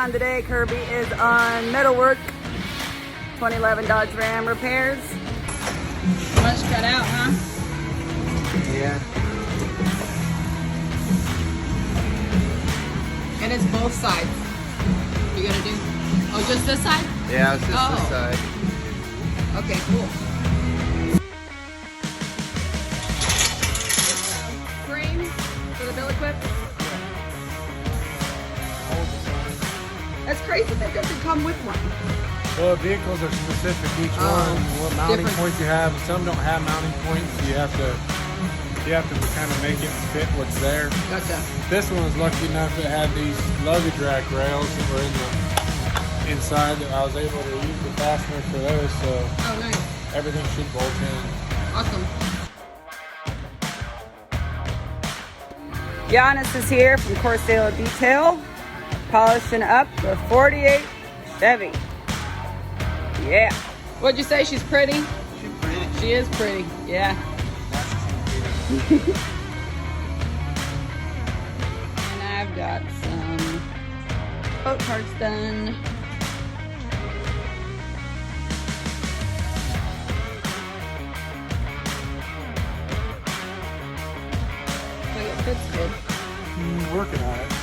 on today. Kirby is on metalwork. 2011 Dodge Ram repairs. Much cut out, huh? Yeah. And it's both sides. You gonna do? Oh, just this side? Yeah, it's just this side. Okay, cool. Frame for the Abiliquip. That's crazy that doesn't come with one. Well, vehicles are specific, each one, what mounting points you have. Some don't have mounting points, so you have to kind of make it fit what's there. Gotcha. This one was lucky enough to have these luggage rack rails that were in the inside that I was able to use the fasteners for those, so Oh, nice. everything should bolt in. Awesome. Giannis is here from Corsair Detail, polishing up the 48 Chevy. Yeah. What'd you say? She's pretty? She's pretty. She is pretty. Yeah. And I've got some boat parts done. So it fits good. Working on it.